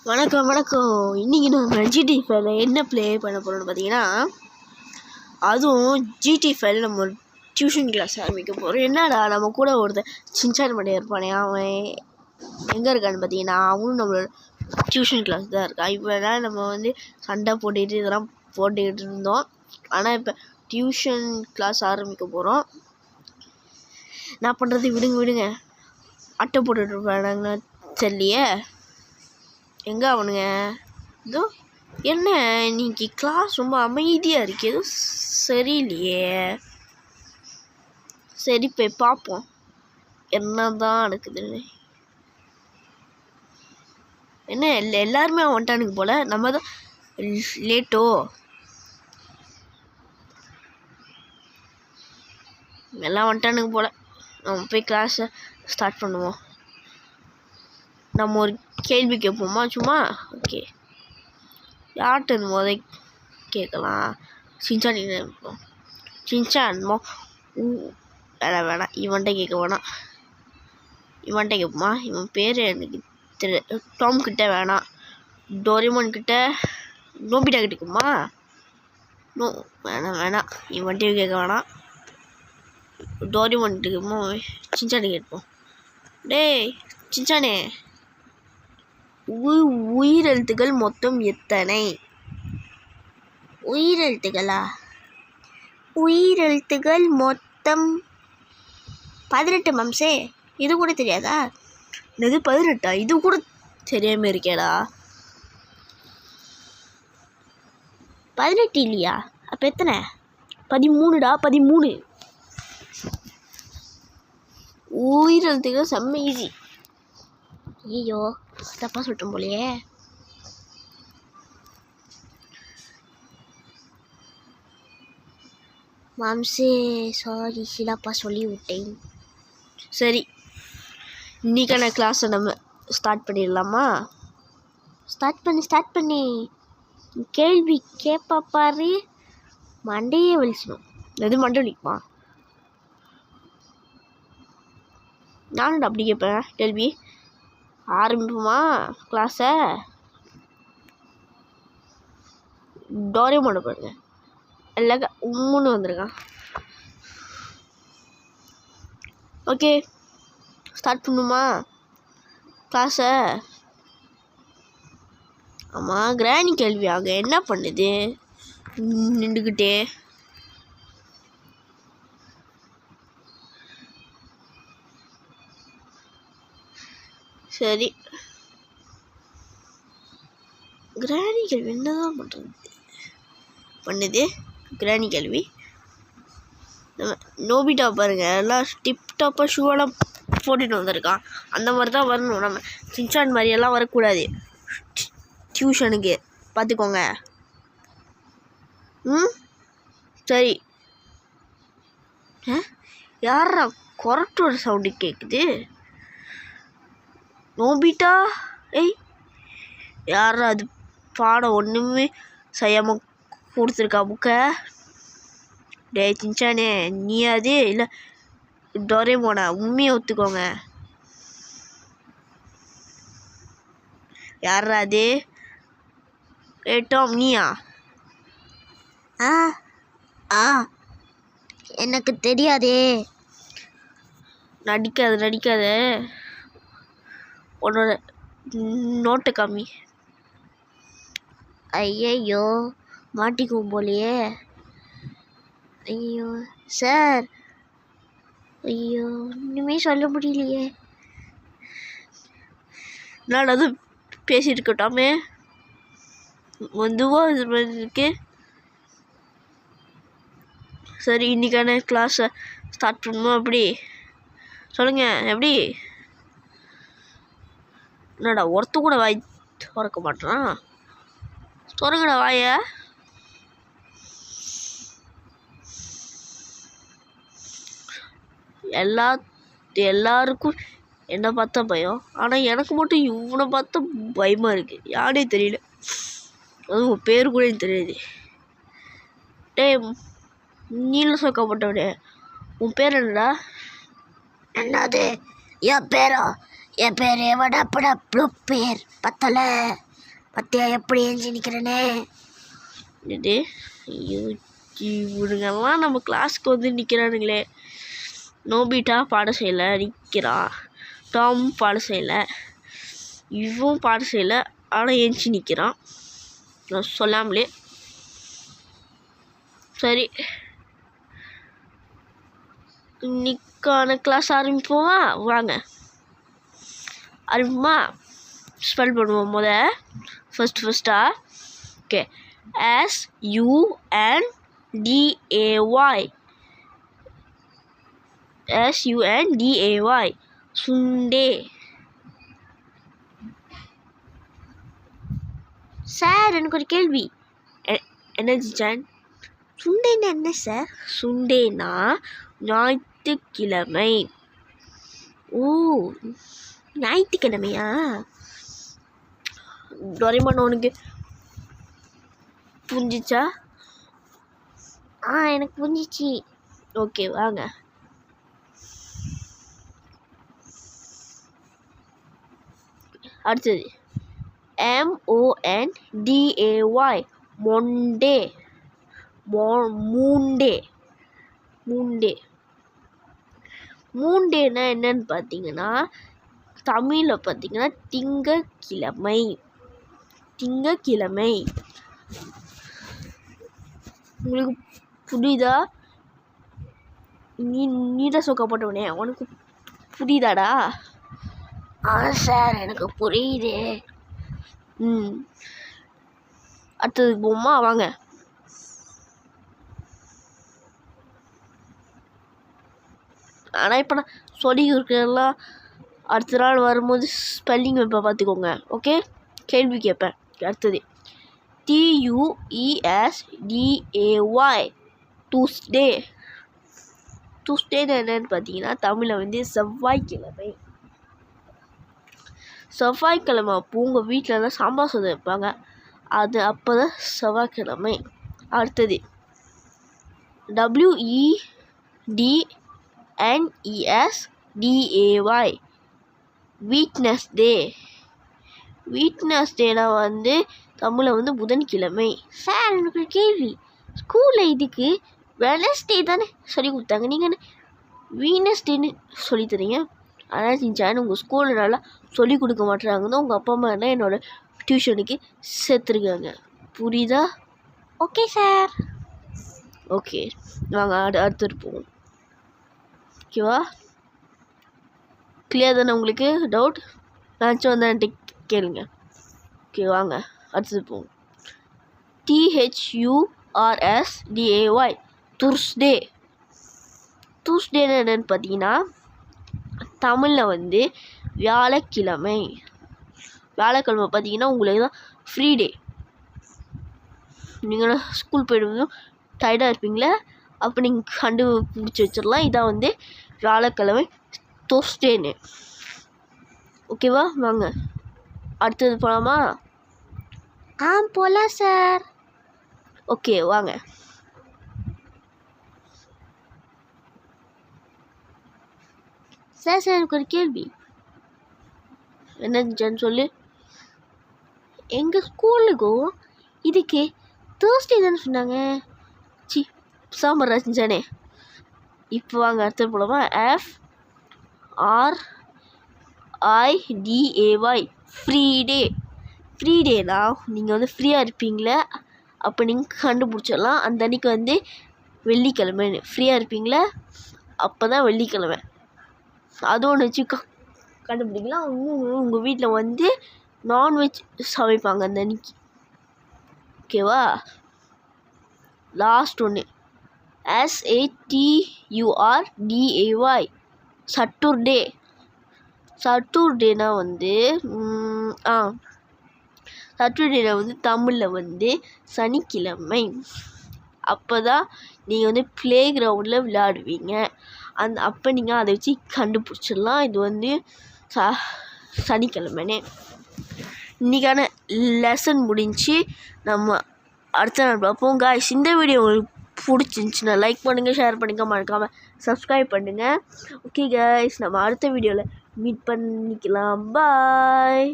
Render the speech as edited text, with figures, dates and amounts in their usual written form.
வணக்கம் வணக்கம். இன்றைக்கி நம்ம ஜிடி5 என்ன ப்ளே பண்ண போகிறோம்னு பார்த்தீங்கன்னா, அதுவும் ஜிடி5 நம்ம ஒரு டியூஷன் கிளாஸ் ஆரம்பிக்க போகிறோம். என்னடா நம்ம கூட ஒருத்தர் சின்சான் மண்டே இருப்பானே, அவன் எங்கே இருக்கான்னு பார்த்தீங்கன்னா, அவனும் நம்மளோட டியூஷன் கிளாஸ் தான் இருக்கான். இப்போ எல்லாம் நம்ம சண்டை போட்டுக்கிட்டு இதெல்லாம் போட்டுக்கிட்டு இருந்தோம். ஆனால் இப்போ டியூஷன் கிளாஸ் ஆரம்பிக்க போகிறோம். நான் பண்ணுறது விடுங்க அட்டை போட்டுட்டு இருப்பானுங்கன்னு தெரியலையே. எங்கே அவனுங்க? இதோ என்ன இன்னைக்கு கிளாஸ் ரொம்ப அமைதியாக இருக்கு, எதுவும் சரியில்லையே. சரி போய் பார்ப்போம் என்ன தான் நடக்குதுன்னு. என்ன எல்லாருமே வந்துட்டானுங்க போல், நம்ம தான் லேட்டோ. எல்லாம் வந்துட்டானுங்க போல், நம்ம போய் கிளாஸை ஸ்டார்ட் பண்ணுவோம். நம்ம ஒரு கேள்வி கேட்போமா சும்மா? ஓகே, யார்கிட்ட முதல் கேட்கலாம்? சின்சான் கேட்போம். சின்சான் வேணாம் இவன்கிட்ட கேட்க வேணாம். இவன்கிட்ட கேட்போமா? இவன் பேர் எனக்கு தெரியல. டாம் கிட்ட வேணாம். டோரேமான் கிட்ட, நோபிட்டா கிட்டக்குமா? நோ வேணாம் இவன்கிட்ட கேட்க வேணாம். டோரேமான் கிட்டக்குமா? சின்சானை கேட்போம். டேய் சின்சானே, உயிரெழுத்துக்கள் மொத்தம் எத்தனை? உயிரெழுத்துக்களா? உயிரெழுத்துக்கள் மொத்தம் 18 மம்சே. இது கூட தெரியாதா? இது 18? இது கூட தெரியாம இருக்கேடா. 18 இல்லையா? அப்போ எத்தனை? 13டா, 13. உயிரெழுத்துக்கள் செம்ம ஈஸி. ஐயோ தப்பா சொல்லிட்டோம் போலையே. மாம்சே சாரி, சிலாப்பா சொல்லி விட்டேன். சரி, இன்னைக்கான கிளாஸை நம்ம ஸ்டார்ட் பண்ணிடலாமா? ஸ்டார்ட் பண்ணி கேள்வி கேட்பா பாரு, மண்டையே வலிச்சிடும். எது மண்டை வலிக்குமா? நானும் அப்படி கேட்பேன். கேள்வி ஆரம்பிப்போமா கிளாஸை? டோரேமான் பாருங்க, எல்லா உம்முன்னு வந்திருக்கான். ஓகே ஸ்டார்ட் பண்ணுமா கிளாஸை? ஆமாம், கிராணி கேள்வி. அங்கே என்ன பண்ணுது நின்றுக்கிட்டே? சரி, கிராணி கேள்வி என்னதான் பண்ணுது கிராணி கேள்வி. நம்ம நோபிட்டா பாருங்க, எல்லாம் டிப் டாப்பாக ஷூவெல்லாம் போட்டுட்டு வந்திருக்கான். அந்த மாதிரி தான் வரணும். நம்ம சின்சான் மாதிரியெல்லாம் வரக்கூடாது டியூஷனுக்கு, பார்த்துக்கோங்க. சரி. யாரா கொரட்டோட சவுண்டு கேட்குது? நோபிட்டா? யாரா அது? பாடம் ஒன்றுமே செய்யாமல் கொடுத்துருக்கா புக்கை. டே சின்சானே, நீ அது இல்லை டோரேமானா? உண்மையை ஒத்துக்கோங்க. யாரா அது? டாம் நீயா? எனக்கு தெரியாதே. நடிக்காத. உன்னோட நோட்டை காமி. ஐயோ மாட்டிக்கும் போலையே. ஐயோ சார், ஐயோ இன்னுமே சொல்ல முடியலையே. நான் அது பேசிட்டு இருக்கட்டாமே, வந்துவோ இது இருக்கு. சரி, இன்னைக்கான கிளாஸை ஸ்டார்ட் பண்ணுவோம். அப்படி சொல்லுங்க, எப்படி? என்னடா ஒருத்த கூட வாய் திறக்க மாட்டான்? திறங்கடா வாய. எல்லாருக்கும் என்ன பார்த்தா பயம், ஆனால் எனக்கு மட்டும் இவனை பார்த்தா பயமாக இருக்கு. யானே தெரியல, அதுவும் உன் பேர் கூட தெரியாது. டே நீல சொக்கப்பட்டவனே, உன் பேர் என்னடா? என்னது என் பேரா? என் பேர் எவடப்பட ப்ளூ பேர் பத்தலை. பத்தியா எப்படி ஏஞ்சி நிற்கிறேனே இது. ஐயோ இவனுங்கெல்லாம் நம்ம கிளாஸ்க்கு வந்து நிற்கிறானுங்களே. நோபிட்டா பாடம் செய்யலை நிற்கிறான், டாம் பாடம் செய்யலை, இவன் பாடம் செய்யலை, ஆனால் ஏஞ்சி நிற்கிறான் நான் சொல்லாமலே. சரி இன்னைக்கான கிளாஸ் ஆரம்பிப்போமா? வாங்க ஆரம்பிப்போமா? ஸ்பெல் பண்ணுவோம் ஃபஸ்ட்டா. Okay, SUNDAY Sunday. சார் எனக்கு ஒரு கேள்வி. என்ன ஜிஜான்? சுண்டேன்னா என்ன சார்? சுண்டேனா ஞாயிற்றுக்கிழமை. ஓ ஞாயிற்றுக்கிழமையா? டோரேமான் உனக்கு புரிஞ்சிச்சா? எனக்கு புரிஞ்சிச்சு. ஓகே வாங்க. அடுத்தது MONDAY மொண்டே. மூண்டேனா என்னன்னு பார்த்தீங்கன்னா தமிழில் பார்த்தீங்கன்னா திங்கக்கிழமை. உங்களுக்கு புரியுதா? நீட சொக்கப்பட்டவனே உனக்கு புரியுதாடா? சார் எனக்கு புரியுது. அடுத்தது போமா வாங்க. ஆனால் இப்போ நான் சொல்லி கொடுக்குறதெல்லாம் அடுத்த நாள் வரும்போது ஸ்பெல்லிங் வைப்பேன் பார்த்துக்கோங்க. ஓகே, கேள்வி கேட்பேன். அடுத்தது TUESDAY டூஸ்டே. டூஸ்டேன்னு என்னன்னு பார்த்தீங்கன்னா தமிழில் வந்து செவ்வாய்க்கிழமை. செவ்வாய்க்கிழமை அப்போ உங்கள் வீட்டிலலாம் சாம்பார் சாதம் வைப்பாங்க, அது அப்போ தான் செவ்வாய்க்கிழமை. அடுத்தது WEDNESDAY வீக்னஸ்டே. வீக்னஸ்டேனா வந்து தமிழில் வந்து புதன்கிழமை. சார் எனக்கு ஒரு கேள்வி. ஸ்கூலில் இதுக்கு வெனஸ்டே தானே சொல்லி கொடுத்தாங்க, நீங்கள் என்ன வீனஸ்டேன்னு சொல்லி தரீங்க? ஆனால் செஞ்சான்னு உங்கள் ஸ்கூலில் நல்லா சொல்லி கொடுக்க மாட்டுறாங்கன்னு உங்கள் அப்பா அம்மா என்ன என்னோடய டியூஷனுக்கு சேர்த்துருக்காங்க. புரியுதா? Okay sir. ஓகே வாங்க அடுத்துட்டு போவோம். ஓகேவா? கிளியர் தானே உங்களுக்கு? டவுட் ஏதாச்சும் வந்து கேளுங்க. ஓகே வாங்க அடுத்தது போவோம். THURSDAY துர்ஸ்டே. டூஸ்டேன்னு என்னென்னு பார்த்தீங்கன்னா தமிழில் வந்து வியாழக்கிழமை. வியாழக்கிழமை பார்த்தீங்கன்னா உங்களுக்கு தான் ஃப்ரீ டே. நீங்கள் ஸ்கூல் போய்டுவதும் டயர்டாக இருப்பீங்களே, அப்போ நீங்கள் கண்டுபிடிச்சி வச்சிடலாம். இதான் வந்து வியாழக்கிழமை துர்ஸ்டேன்னு. ஓகேவா? வாங்க அடுத்தது போகலாமா? போகலாம் சார். ஓகே வாங்க. சார் எனக்கு ஒரு கேள்வி. என்னன்னு சொல்லு. எங்கள் ஸ்கூலுக்கும் இதுக்கு தேர்ஸ்டே தானே சொன்னாங்க. சாம்பார் ரசிஞ்சானே. இப்போ வாங்க அடுத்தது போலாமா? FRIDAY ஃப்ரீ டே. ஃப்ரீ டேனா நீங்கள் வந்து ஃப்ரீயாக இருப்பீங்களே, அப்போ நீங்கள் கண்டுபிடிச்சிடலாம். அந்த அன்றைக்கி வந்து வெள்ளிக்கிழமைன்னு ஃப்ரீயாக இருப்பீங்களே, அப்போ தான் வெள்ளிக்கிழமை. அது ஒன்று வச்சு கண்டுபிடிக்கலாம். இன்னும் உங்கள் வீட்டில் வந்து நான்வெஜ் சமைப்பாங்க அந்த அன்றைக்கி. ஓகேவா? லாஸ்ட் ஒன்று SATURDAY சட்டர்டே. சட்டர்டேனா வந்து சட்டர்டேனா வந்து தமிழில் வந்து சனிக்கிழமை. அப்போ தான் நீங்கள் வந்து ப்ளே கிரவுண்டில் விளையாடுவீங்க. அப்போ நீங்கள் அதை வச்சு கண்டுபிடிச்சிடலாம் இது வந்து சனிக்கிழமைனே. இன்றைக்கான லெசன் முடிஞ்சு நம்ம அடுத்த நாள் பார்ப்போம். காய்ஸ், இந்த வீடியோ உங்களுக்கு பிடிச்சிருந்துச்சுன்னா லைக் பண்ணுங்கள், ஷேர் பண்ணுங்கள், மறக்காமல் சப்ஸ்கிரைப் பண்ணுங்கள். ஓகே காய்ஸ், நம்ம அடுத்த வீடியோவில் மீட் பண்ணிக்கலாம். பாய்.